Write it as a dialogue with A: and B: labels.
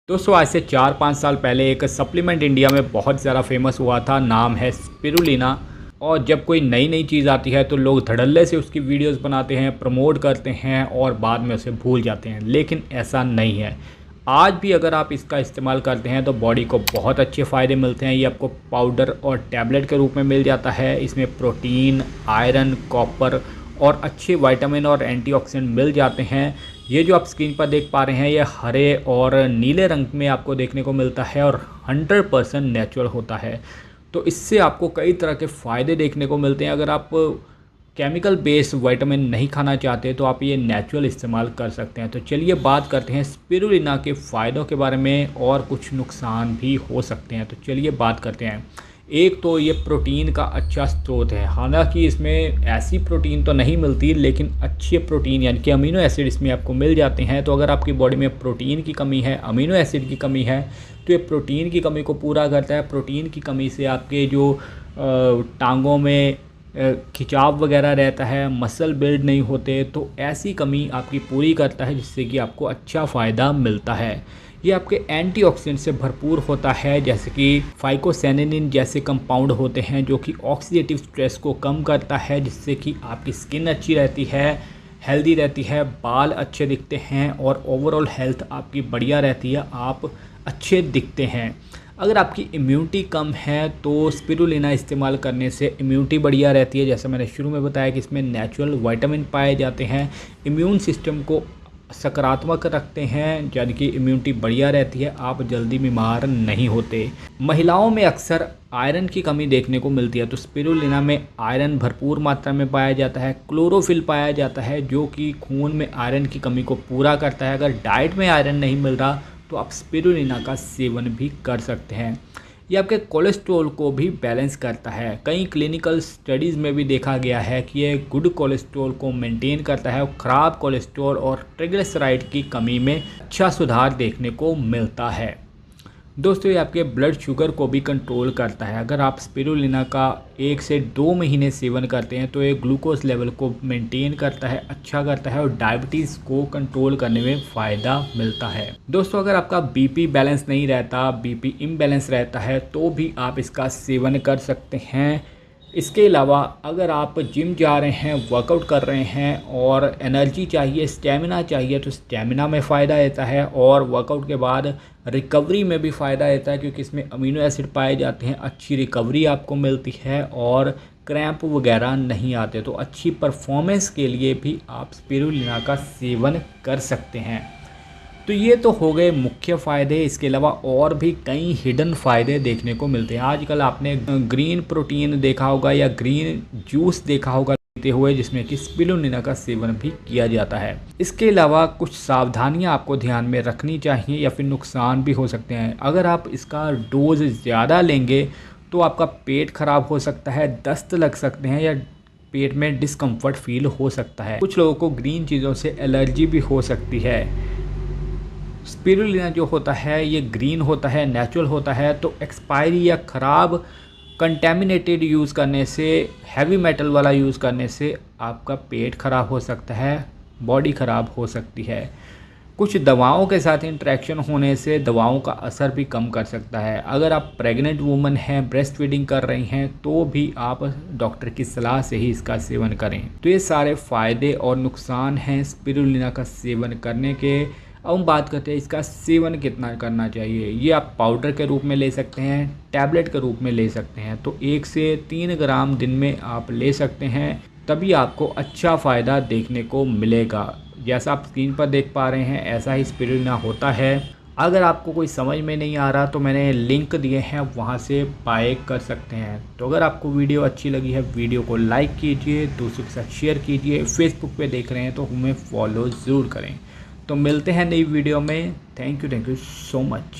A: दोस्तों आज से 4-5 साल पहले एक सप्लीमेंट इंडिया में बहुत ज़्यादा फेमस हुआ था, नाम है स्पिरुलिना। और जब कोई नई नई चीज़ आती है तो लोग धड़ल्ले से उसकी वीडियोस बनाते हैं, प्रमोट करते हैं और बाद में उसे भूल जाते हैं, लेकिन ऐसा नहीं है। आज भी अगर आप इसका इस्तेमाल करते हैं तो बॉडी को बहुत अच्छे फ़ायदे मिलते हैं। ये आपको पाउडर और टैबलेट के रूप में मिल जाता है। इसमें प्रोटीन, आयरन, कॉपर और अच्छे विटामिन और एंटीऑक्सीडेंट मिल जाते हैं। ये जो आप स्क्रीन पर देख पा रहे हैं ये हरे और नीले रंग में आपको देखने को मिलता है और 100% नेचुरल होता है। तो इससे आपको कई तरह के फ़ायदे देखने को मिलते हैं। अगर आप केमिकल बेस्ड विटामिन नहीं खाना चाहते तो आप ये नेचुरल इस्तेमाल कर सकते हैं। तो चलिए बात करते हैं स्पिरुलिना के फ़ायदों के बारे में, और कुछ नुकसान भी हो सकते हैं। तो चलिए बात करते हैं। एक तो ये प्रोटीन का अच्छा स्रोत है। हालांकि इसमें ऐसी प्रोटीन तो नहीं मिलती, लेकिन अच्छे प्रोटीन यानी कि अमीनो एसिड इसमें आपको मिल जाते हैं। तो अगर आपकी बॉडी में प्रोटीन की कमी है, अमीनो एसिड की कमी है, तो ये प्रोटीन की कमी को पूरा करता है। प्रोटीन की कमी से आपके जो टांगों में खिंचाव वगैरह रहता है, मसल बिल्ड नहीं होते, तो ऐसी कमी आपकी पूरी करता है, जिससे कि आपको अच्छा फ़ायदा मिलता है। ये आपके एंटीऑक्सीडेंट से भरपूर होता है, जैसे कि फाइकोसेनिन जैसे कंपाउंड होते हैं जो कि ऑक्सीडेटिव स्ट्रेस को कम करता है, जिससे कि आपकी स्किन अच्छी रहती है, हेल्दी रहती है, बाल अच्छे दिखते हैं और ओवरऑल हेल्थ आपकी बढ़िया रहती है, आप अच्छे दिखते हैं। अगर आपकी इम्यूनिटी कम है तो स्पिरुलिना इस्तेमाल करने से इम्यूनिटी बढ़िया रहती है। जैसे मैंने शुरू में बताया कि इसमें नेचुरल विटामिन पाए जाते हैं, इम्यून सिस्टम को सकारात्मक रखते हैं, यानी कि इम्यूनिटी बढ़िया रहती है, आप जल्दी बीमार नहीं होते। महिलाओं में अक्सर आयरन की कमी देखने को मिलती है, तो स्पिरुलिना में आयरन भरपूर मात्रा में पाया जाता है। क्लोरोफिल पाया जाता है जो कि खून में आयरन की कमी को पूरा करता है। अगर डाइट में आयरन नहीं मिल रहा तो आप स्पिरुलिना का सेवन भी कर सकते हैं। ये आपके कोलेस्ट्रॉल को भी बैलेंस करता है। कई क्लिनिकल स्टडीज़ में भी देखा गया है कि ये गुड कोलेस्ट्रॉल को मेंटेन करता है और ख़राब कोलेस्ट्रॉल और ट्रिग्लिसराइड की कमी में अच्छा सुधार देखने को मिलता है। दोस्तों ये आपके ब्लड शुगर को भी कंट्रोल करता है। अगर आप स्पिरुलिना का 1 से 2 महीने सेवन करते हैं तो ये ग्लूकोज लेवल को मेंटेन करता है, अच्छा करता है और डायबिटीज़ को कंट्रोल करने में फ़ायदा मिलता है। दोस्तों अगर आपका बीपी बैलेंस नहीं रहता, बीपी इम्बैलेंस रहता है, तो भी आप इसका सेवन कर सकते हैं। इसके अलावा अगर आप जिम जा रहे हैं, वर्कआउट कर रहे हैं और एनर्जी चाहिए, स्टेमिना चाहिए, तो स्टेमिना में फ़ायदा रहता है और वर्कआउट के बाद रिकवरी में भी फ़ायदा रहता है, क्योंकि इसमें अमीनो एसिड पाए जाते हैं। अच्छी रिकवरी आपको मिलती है और क्रैम्प वगैरह नहीं आते। तो अच्छी परफॉर्मेंस के लिए भी आप स्पिरुलिना का सेवन कर सकते हैं। तो ये तो हो गए मुख्य फ़ायदे। इसके अलावा और भी कई हिडन फ़ायदे देखने को मिलते हैं। आजकल आपने ग्रीन प्रोटीन देखा होगा या ग्रीन जूस देखा होगा लेते हुए, जिसमें कि स्पिरुलिना का सेवन भी किया जाता है। इसके अलावा कुछ सावधानियां आपको ध्यान में रखनी चाहिए या फिर नुकसान भी हो सकते हैं। अगर आप इसका डोज ज़्यादा लेंगे तो आपका पेट खराब हो सकता है, दस्त लग सकते हैं या पेट में डिस्कम्फर्ट फील हो सकता है। कुछ लोगों को ग्रीन चीज़ों से एलर्जी भी हो सकती है। स्पिरुलिना जो होता है ये ग्रीन होता है, नेचुरल होता है, तो एक्सपायरी या ख़राब कंटेमिनेटेड यूज़ करने से, हैवी मेटल वाला यूज़ करने से आपका पेट ख़राब हो सकता है, बॉडी ख़राब हो सकती है। कुछ दवाओं के साथ इंटरेक्शन होने से दवाओं का असर भी कम कर सकता है। अगर आप प्रेग्नेंट वूमन हैं, ब्रेस्ट फीडिंग कर रही हैं, तो भी आप डॉक्टर की सलाह से ही इसका सेवन करें। तो ये सारे फ़ायदे और नुकसान हैं स्पिरुलिना का सेवन करने के। अब हम बात करते हैं इसका सेवन कितना करना चाहिए। ये आप पाउडर के रूप में ले सकते हैं, टैबलेट के रूप में ले सकते हैं। तो 1 से 3 ग्राम दिन में आप ले सकते हैं, तभी आपको अच्छा फ़ायदा देखने को मिलेगा। जैसा आप स्क्रीन पर देख पा रहे हैं ऐसा ही स्पिरुलिना होता है। अगर आपको कोई समझ में नहीं आ रहा तो मैंने लिंक दिए हैं, वहाँ से बाय कर सकते हैं। तो अगर आपको वीडियो अच्छी लगी है, वीडियो को लाइक कीजिए, दूसरों के साथ शेयर कीजिए। फेसबुक पे देख रहे हैं तो हमें फॉलो ज़रूर करें। तो मिलते हैं नई वीडियो में। Thank you so much.